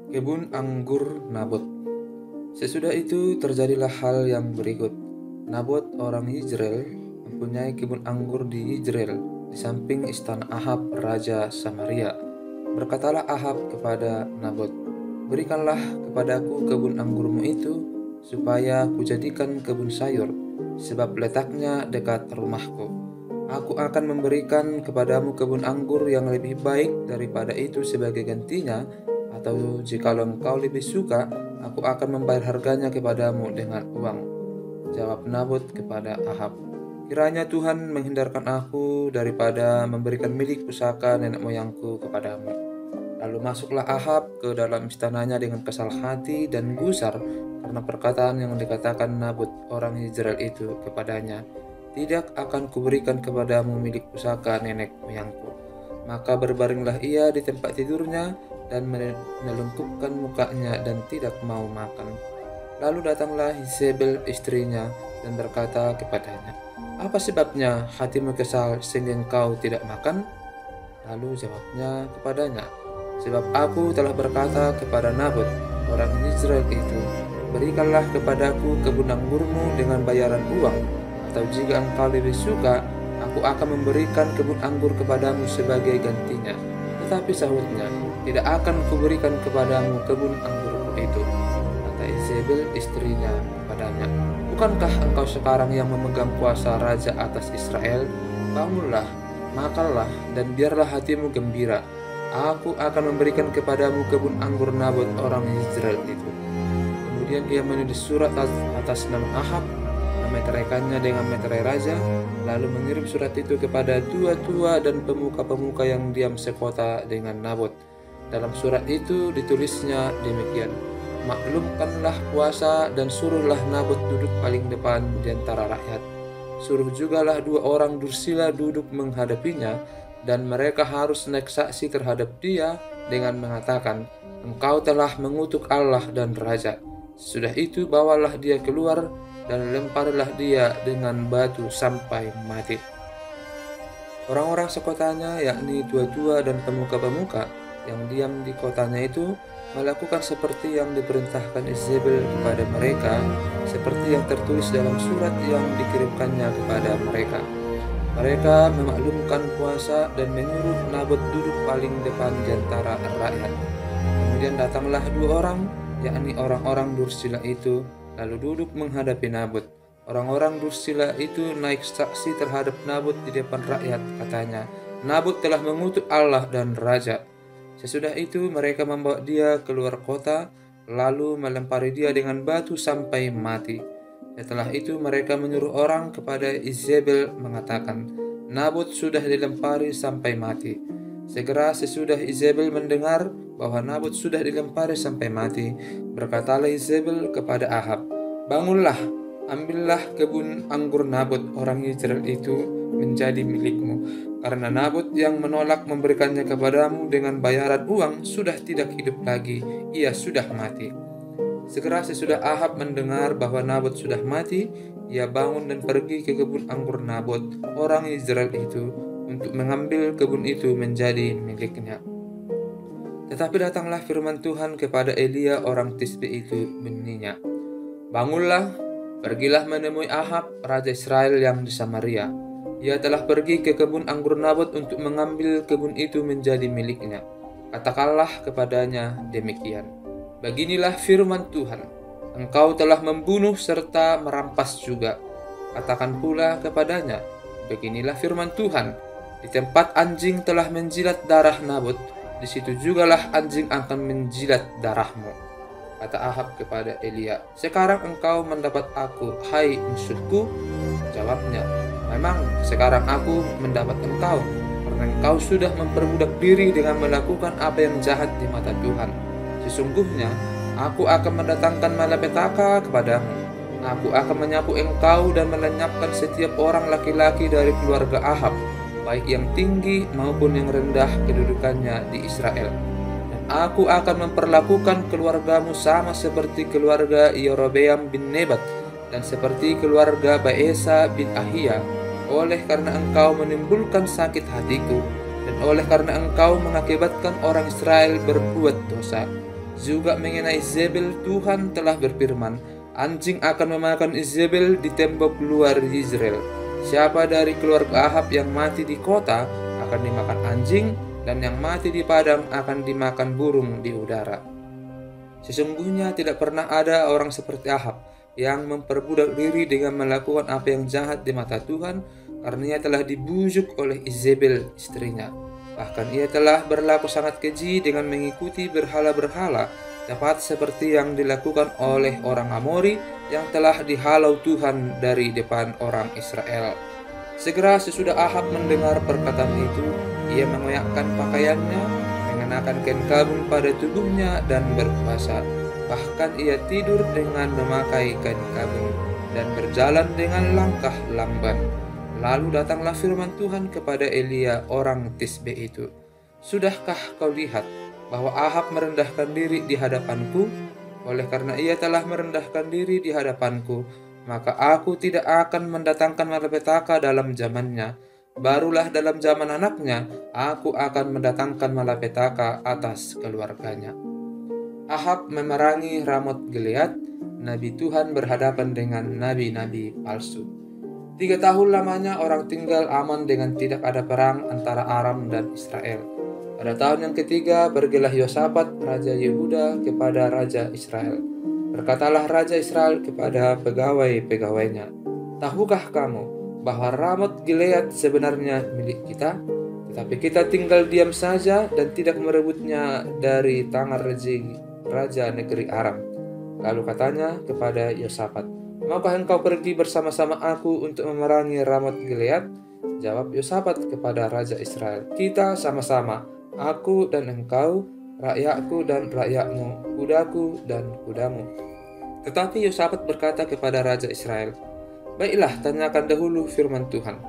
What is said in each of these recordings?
Kebun anggur Nabot. Sesudah itu terjadilah hal yang berikut. Nabot orang Yizreel mempunyai kebun anggur di Yizreel, di samping istana Ahab raja Samaria. Berkatalah Ahab kepada Nabot, "Berikanlah kepadaku kebun anggurmu itu, supaya kujadikan kebun sayur, sebab letaknya dekat rumahku. Aku akan memberikan kepadamu kebun anggur yang lebih baik daripada itu sebagai gantinya, atau jikalau engkau lebih suka, aku akan membayar harganya kepadamu dengan uang." Jawab Nabot kepada Ahab, "Kiranya Tuhan menghindarkan aku daripada memberikan milik pusaka nenek moyangku kepadamu." Lalu masuklah Ahab ke dalam istananya dengan kesal hati dan gusar karena perkataan yang dikatakan Nabot orang Israel itu kepadanya, "Tidak akan kuberikan kepadamu milik pusaka nenek moyangku." Maka berbaringlah ia di tempat tidurnya dan menelungkupkan mukanya dan tidak mau makan. Lalu datanglah Yezebel istrinya dan berkata kepadanya, "Apa sebabnya hatimu kesal sehingga engkau tidak makan?" Lalu jawabnya kepadanya, "Sebab aku telah berkata kepada Nabot orang Israel itu, berikanlah kepadaku kebun anggurmu dengan bayaran uang, atau jika engkau lebih suka, aku akan memberikan kebun anggur kepadamu sebagai gantinya." Tetapi sahutnya, "Tidak akan kuberikan kepadamu kebun anggurku itu." Kata Yezebel istrinya kepadanya, "Bukankah engkau sekarang yang memegang kuasa raja atas Israel? Bangunlah, makanlah, dan biarlah hatimu gembira. Aku akan memberikan kepadamu kebun anggur Nabot orang Israel itu." Kemudian ia menulis surat atas nama Ahab, memeteraikannya dengan meterai raja, lalu mengirim surat itu kepada tua-tua dan pemuka-pemuka yang diam sekota dengan Nabot. Dalam surat itu ditulisnya demikian, "Maklumkanlah puasa dan suruhlah Nabot duduk paling depan di antara rakyat. Suruh jugalah 2 orang dursila duduk menghadapinya, dan mereka harus naik saksi terhadap dia dengan mengatakan, 'Engkau telah mengutuk Allah dan Raja.' Sudah itu bawalah dia keluar dan lemparilah dia dengan batu sampai mati." Orang-orang sekotanya, yakni tua-tua dan pemuka-pemuka yang diam di kotanya itu, melakukan seperti yang diperintahkan Yezebel kepada mereka, seperti yang tertulis dalam surat yang dikirimkannya kepada mereka. Mereka memaklumkan puasa dan menyuruh Nabot duduk paling depan di antara rakyat. Kemudian datanglah 2 orang, yakni orang-orang dursila itu, lalu duduk menghadapi Nabot. Orang-orang dursila itu naik saksi terhadap Nabot di depan rakyat, katanya, "Nabot telah mengutuk Allah dan Raja." Sesudah itu mereka membawa dia keluar kota, lalu melempari dia dengan batu sampai mati. Setelah itu mereka menyuruh orang kepada Yezebel mengatakan, "Nabot sudah dilempari sampai mati." Segera sesudah Yezebel mendengar bahwa Nabot sudah dilempari sampai mati, berkatalah Yezebel kepada Ahab, "Bangunlah, ambillah kebun anggur Nabot orang Yizreel itu menjadi milikmu, karena Nabot yang menolak memberikannya kepadamu dengan bayaran uang sudah tidak hidup lagi, ia sudah mati." Segera sesudah Ahab mendengar bahwa Nabot sudah mati, ia bangun dan pergi ke kebun anggur Nabot orang Israel itu untuk mengambil kebun itu menjadi miliknya. Tetapi datanglah firman Tuhan kepada Elia orang Tisbe itu bunyinya, "Bangunlah, pergilah menemui Ahab raja Israel yang di Samaria. Ia telah pergi ke kebun anggur Nabot untuk mengambil kebun itu menjadi miliknya. Katakanlah kepadanya demikian, beginilah firman Tuhan, engkau telah membunuh serta merampas juga. Katakan pula kepadanya, beginilah firman Tuhan, di tempat anjing telah menjilat darah Nabot, di situ jugalah anjing akan menjilat darahmu." Kata Ahab kepada Elia, "Sekarang engkau mendapat aku, hai musuhku?" Jawabnya, "Memang sekarang aku mendapat engkau, karena engkau sudah memperbudak diri dengan melakukan apa yang jahat di mata Tuhan. Sesungguhnya aku akan mendatangkan malapetaka kepadamu. Aku akan menyapu engkau dan melenyapkan setiap orang laki-laki dari keluarga Ahab, baik yang tinggi maupun yang rendah kedudukannya di Israel. Dan aku akan memperlakukan keluargamu sama seperti keluarga Yerobeam bin Nebat dan seperti keluarga Baesa bin Ahia, oleh karena engkau menimbulkan sakit hatiku, dan oleh karena engkau mengakibatkan orang Israel berbuat dosa. Juga mengenai Izebel, Tuhan telah berfirman, anjing akan memakan Izebel di tembok luar Israel. Siapa dari keluarga Ahab yang mati di kota akan dimakan anjing, dan yang mati di padang akan dimakan burung di udara. Sesungguhnya tidak pernah ada orang seperti Ahab yang memperbudak diri dengan melakukan apa yang jahat di mata Tuhan, karena ia telah dibujuk oleh Izebel istrinya. Bahkan ia telah berlaku sangat keji dengan mengikuti berhala-berhala, tepat seperti yang dilakukan oleh orang Amori yang telah dihalau Tuhan dari depan orang Israel. Segera sesudah Ahab mendengar perkataan itu, ia mengoyakkan pakaiannya, mengenakan kain kabung pada tubuhnya dan berpuasa. Bahkan ia tidur dengan memakai kain kabung dan berjalan dengan langkah lamban. Lalu datanglah firman Tuhan kepada Elia orang Tisbe itu. Sudahkah kau lihat bahwa Ahab merendahkan diri di hadapanku? Oleh karena ia telah merendahkan diri di hadapanku, maka aku tidak akan mendatangkan malapetaka dalam zamannya. Barulah dalam zaman anaknya, aku akan mendatangkan malapetaka atas keluarganya. Ahab memerangi Ramot Gilead. Nabi Tuhan berhadapan dengan nabi-nabi palsu. 3 tahun lamanya orang tinggal aman dengan tidak ada perang antara Aram dan Israel. Pada tahun yang ketiga, pergilah Yosafat, Raja Yehuda, kepada Raja Israel. Berkatalah Raja Israel kepada pegawai-pegawainya, tahukah kamu bahwa Ramot Gilead sebenarnya milik kita? Tetapi kita tinggal diam saja dan tidak merebutnya dari tangan raja negeri Aram. Lalu katanya kepada Yosafat, maukah engkau pergi bersama-sama aku untuk memerangi Ramot Gilead? Jawab Yosafat kepada Raja Israel, kita sama-sama, aku dan engkau, rakyatku dan rakyatmu, kudaku dan kudamu. Tetapi Yosafat berkata kepada Raja Israel, baiklah, tanyakan dahulu firman Tuhan.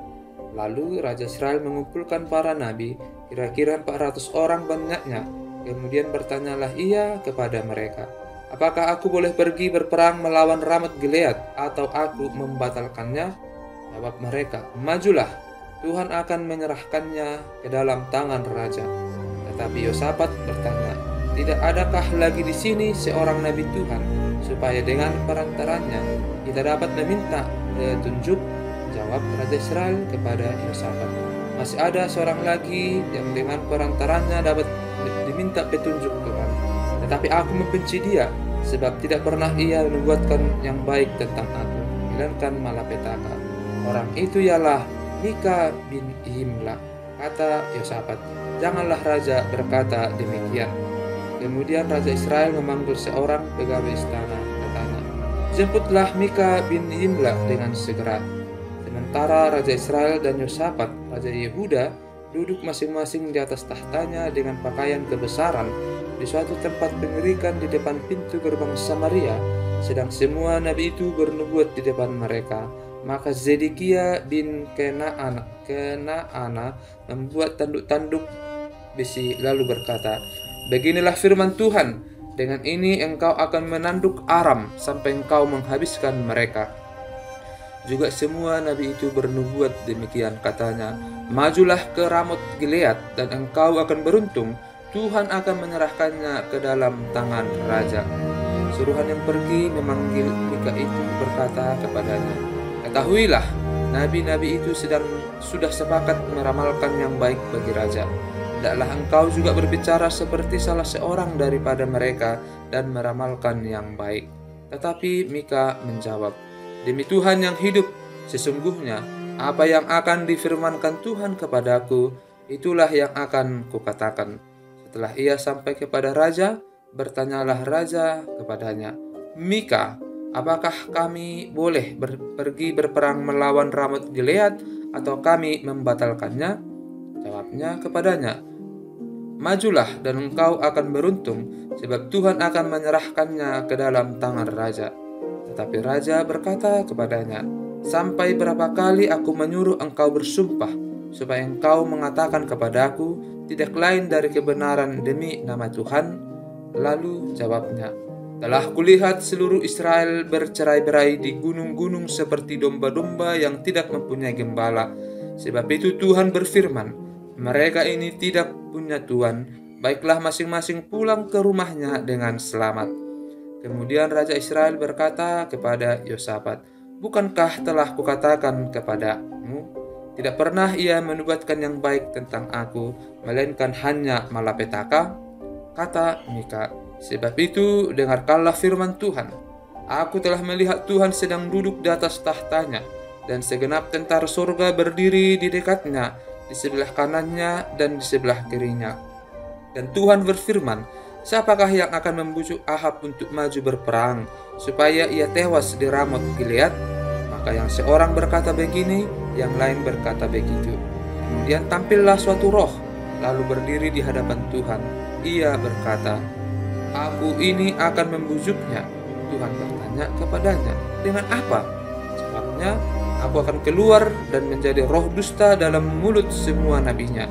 Lalu Raja Israel mengumpulkan para nabi, kira-kira 400 orang banyaknya. Kemudian bertanyalah ia kepada mereka, apakah aku boleh pergi berperang melawan Ramot Gilead atau aku membatalkannya? Jawab mereka, majulah, Tuhan akan menyerahkannya ke dalam tangan raja. Tetapi Yosafat bertanya, tidak adakah lagi di sini seorang nabi Tuhan, supaya dengan perantaranya kita dapat meminta petunjuk? Jawab Raja Israel kepada Yosafat, masih ada seorang lagi yang dengan perantaranya dapat diminta petunjuk Tuhan. Tetapi aku membenci dia, sebab tidak pernah ia menubuatkan yang baik tentang aku, melainkan malapetaka. Orang itu ialah Mika bin Imla. Kata Yosafat, janganlah raja berkata demikian. Kemudian Raja Israel memanggil seorang pegawai istana, katanya, jemputlah Mika bin Imla dengan segera. Sementara Raja Israel dan Yosafat, Raja Yehuda, duduk masing-masing di atas tahtanya dengan pakaian kebesaran di suatu tempat pengirikan di depan pintu gerbang Samaria, sedang semua nabi itu bernubuat di depan mereka. Maka Zedekia bin Kenaana membuat tanduk-tanduk besi lalu berkata, beginilah firman Tuhan, dengan ini engkau akan menanduk Aram sampai engkau menghabiskan mereka. Juga semua nabi itu bernubuat demikian, katanya, majulah ke Ramot Gilead dan engkau akan beruntung, Tuhan akan menyerahkannya ke dalam tangan raja. Suruhan yang pergi memanggil Mika itu berkata kepadanya, ketahuilah, nabi-nabi itu sudah sepakat meramalkan yang baik bagi raja. Hendaklah engkau juga berbicara seperti salah seorang daripada mereka dan meramalkan yang baik. Tetapi Mika menjawab, demi Tuhan yang hidup, sesungguhnya apa yang akan difirmankan Tuhan kepadaku, itulah yang akan kukatakan. Setelah ia sampai kepada raja, bertanyalah raja kepadanya, Mika, apakah kami boleh pergi berperang melawan Ramot Gilead atau kami membatalkannya? Jawabnya kepadanya, majulah dan engkau akan beruntung, sebab Tuhan akan menyerahkannya ke dalam tangan raja. Tetapi raja berkata kepadanya, sampai berapa kali aku menyuruh engkau bersumpah, supaya engkau mengatakan kepadaku tidak lain dari kebenaran demi nama Tuhan? Lalu jawabnya, telah kulihat seluruh Israel bercerai-berai di gunung-gunung seperti domba-domba yang tidak mempunyai gembala. Sebab itu Tuhan berfirman, mereka ini tidak punya Tuan, baiklah masing-masing pulang ke rumahnya dengan selamat." Kemudian Raja Israel berkata kepada Yosafat, "Bukankah telah kukatakan kepadamu, tidak pernah ia menubuatkan yang baik tentang aku, melainkan hanya malapetaka?" Kata Mika, "Sebab itu dengarkanlah firman Tuhan. Aku telah melihat Tuhan sedang duduk di atas tahtanya, dan segenap tentara surga berdiri di dekatnya, di sebelah kanannya dan di sebelah kirinya. Dan Tuhan berfirman, siapakah yang akan membujuk Ahab untuk maju berperang, supaya ia tewas di Ramot Gilead?" Maka yang seorang berkata begini, yang lain berkata begitu. Kemudian tampillah suatu roh, lalu berdiri di hadapan Tuhan. Ia berkata, "Aku ini akan membujuknya." Tuhan bertanya kepadanya, "Dengan apa?" Jawabnya, "Aku akan keluar dan menjadi roh dusta dalam mulut semua nabinya."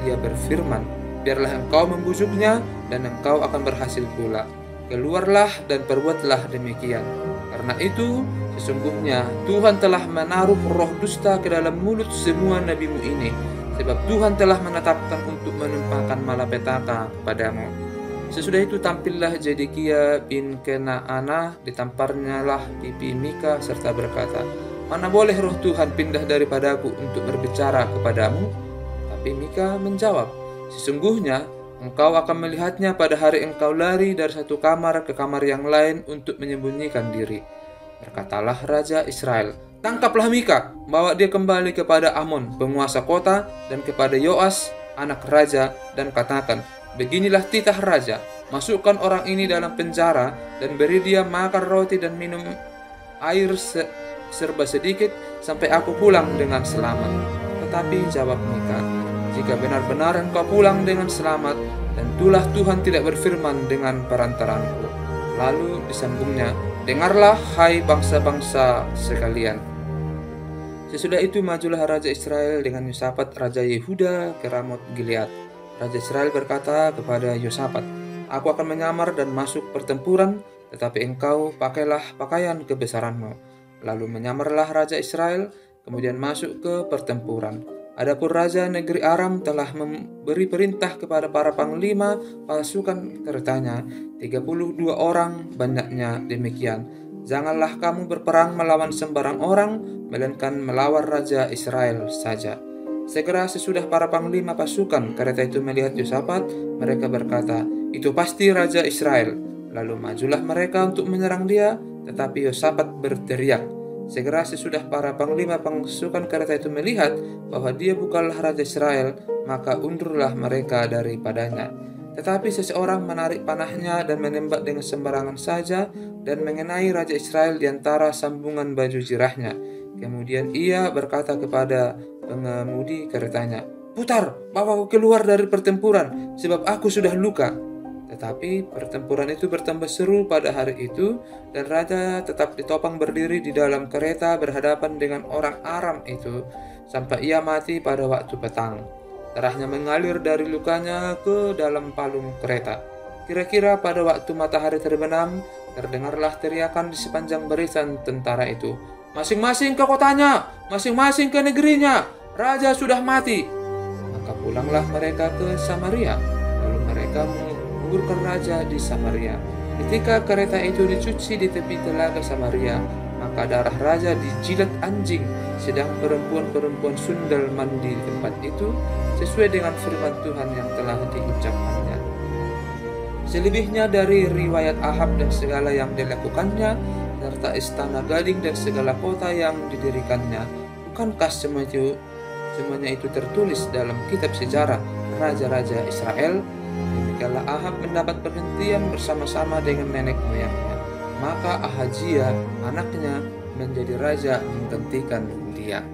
Ia berfirman, "Biarlah engkau membujuknya, dan engkau akan berhasil pula. Keluarlah dan perbuatlah demikian. Karena itu, sesungguhnya Tuhan telah menaruh roh dusta ke dalam mulut semua nabimu ini, sebab Tuhan telah menetapkan untuk menumpahkan malapetaka kepadamu." Sesudah itu tampillah Zedekiah bin Kenaanah, ditamparnyalah pipi Mika serta berkata, "Mana boleh roh Tuhan pindah daripadaku untuk berbicara kepadamu?" Tapi Mika menjawab, "Sesungguhnya engkau akan melihatnya pada hari engkau lari dari satu kamar ke kamar yang lain untuk menyembunyikan diri." Berkatalah Raja Israel, "Tangkaplah Mika, bawa dia kembali kepada Amon, penguasa kota, dan kepada Yoas, anak raja, dan katakan, beginilah titah raja, masukkan orang ini dalam penjara, dan beri dia makan roti dan minum air serba sedikit, sampai aku pulang dengan selamat." Tetapi jawab Mika, "Jika benar-benar engkau pulang dengan selamat, tentulah Tuhan tidak berfirman dengan perantaranku." Lalu disambungnya, "Dengarlah, hai bangsa-bangsa sekalian." Sesudah itu majulah Raja Israel dengan Yosafat Raja Yehuda ke Ramot Gilead. Raja Israel berkata kepada Yosafat, "Aku akan menyamar dan masuk pertempuran, tetapi engkau pakailah pakaian kebesaranmu." Lalu menyamarlah Raja Israel, kemudian masuk ke pertempuran. Adapun Raja negeri Aram telah memberi perintah kepada para panglima pasukan keretanya, 32 orang banyaknya demikian, "Janganlah kamu berperang melawan sembarang orang, melainkan melawan Raja Israel saja." Segera sesudah para panglima pasukan kereta itu melihat Yosafat, mereka berkata, "Itu pasti Raja Israel." Lalu majulah mereka untuk menyerang dia, tetapi Yosafat berteriak. Segera sesudah para panglima pasukan kereta itu melihat bahwa dia bukanlah Raja Israel, maka undurlah mereka daripadanya. Tetapi seseorang menarik panahnya dan menembak dengan sembarangan saja, dan mengenai Raja Israel di antara sambungan baju jirahnya. Kemudian ia berkata kepada pengemudi keretanya, "Putar, bawa aku keluar dari pertempuran, sebab aku sudah luka." Tetapi pertempuran itu bertambah seru pada hari itu, dan raja tetap ditopang berdiri di dalam kereta berhadapan dengan orang Aram itu, sampai ia mati pada waktu petang. Darahnya mengalir dari lukanya ke dalam palung kereta. Kira-kira pada waktu matahari terbenam, terdengarlah teriakan di sepanjang barisan tentara itu, "Masing-masing ke kotanya, masing-masing ke negerinya, raja sudah mati." Maka pulanglah mereka ke Samaria, lalu mereka menguburkan raja di Samaria. Ketika kereta itu dicuci di tepi telaga Samaria, maka darah raja dijilat anjing, sedang perempuan-perempuan sundal mandi di tempat itu, sesuai dengan firman Tuhan yang telah diucapkannya. Selebihnya dari riwayat Ahab dan segala yang dilakukannya, serta istana gading dan segala kota yang didirikannya, bukankah semuanya itu tertulis dalam kitab sejarah raja-raja Israel? Demikianlah Ahab mendapat perhentian bersama-sama dengan nenek moyangnya. Maka Ahazia anaknya menjadi raja menggantikan dia.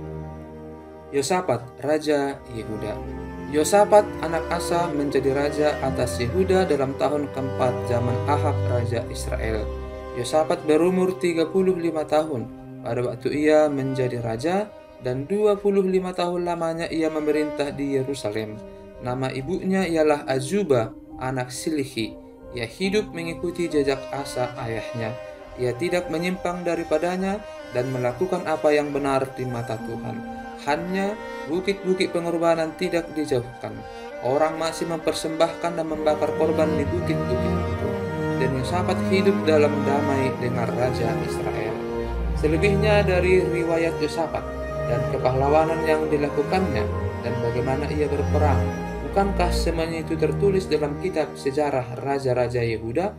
Yosafat Raja Yehuda. Yosafat anak Asa menjadi raja atas Yehuda dalam tahun keempat zaman Ahab Raja Israel. Yosafat berumur 35 tahun pada waktu ia menjadi raja, dan 25 tahun lamanya ia memerintah di Yerusalem. Nama ibunya ialah Azuba, anak Silhi. Ia hidup mengikuti jejak Asa ayahnya. Ia tidak menyimpang daripadanya dan melakukan apa yang benar di mata Tuhan. Hanya bukit-bukit pengorbanan tidak dijauhkan. Orang masih mempersembahkan dan membakar korban di bukit-bukit itu. Dan Yosafat hidup dalam damai dengan Raja Israel. Selebihnya dari riwayat Yosafat dan kepahlawanan yang dilakukannya dan bagaimana ia berperang, bukankah semuanya itu tertulis dalam kitab sejarah Raja-Raja Yehuda?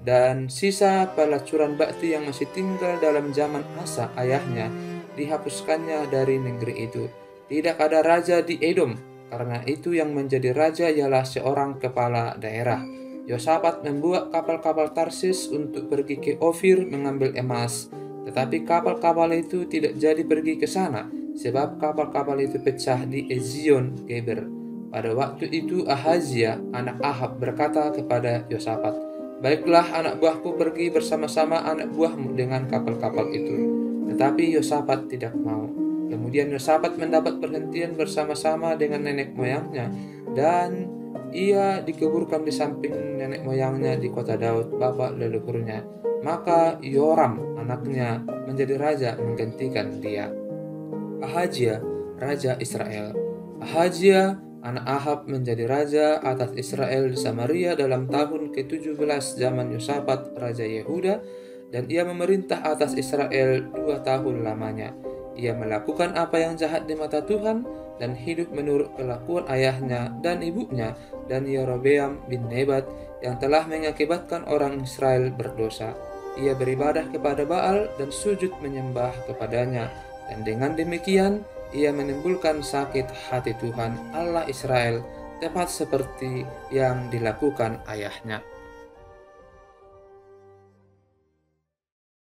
Dan sisa pelacuran bakti yang masih tinggal dalam zaman Asa ayahnya dihapuskannya dari negeri itu. Tidak ada raja di Edom, karena itu yang menjadi raja ialah seorang kepala daerah. Yosafat membuat kapal-kapal Tarsis untuk pergi ke Ofir mengambil emas, tetapi kapal-kapal itu tidak jadi pergi ke sana, sebab kapal-kapal itu pecah di Ezion Geber. Pada waktu itu Ahazia, anak Ahab, berkata kepada Yosafat, "Baiklah, anak buahku pergi bersama-sama anak buahmu dengan kapal-kapal itu." Tetapi Yosafat tidak mau. Kemudian Yosafat mendapat perhentian bersama-sama dengan nenek moyangnya, dan ia dikuburkan di samping nenek moyangnya di kota Daud, bapak leluhurnya. Maka Yoram, anaknya, menjadi raja menggantikan dia. Ahazia, raja Israel. Ahazia, anak Ahab, menjadi raja atas Israel di Samaria dalam tahun ke-17 zaman Yosafat, raja Yehuda, dan ia memerintah atas Israel 2 tahun lamanya. Ia melakukan apa yang jahat di mata Tuhan dan hidup menurut kelakuan ayahnya dan ibunya dan Yerobeam bin Nebat yang telah mengakibatkan orang Israel berdosa. Ia beribadah kepada Baal dan sujud menyembah kepadanya, dan dengan demikian ia menimbulkan sakit hati Tuhan Allah Israel, tepat seperti yang dilakukan ayahnya.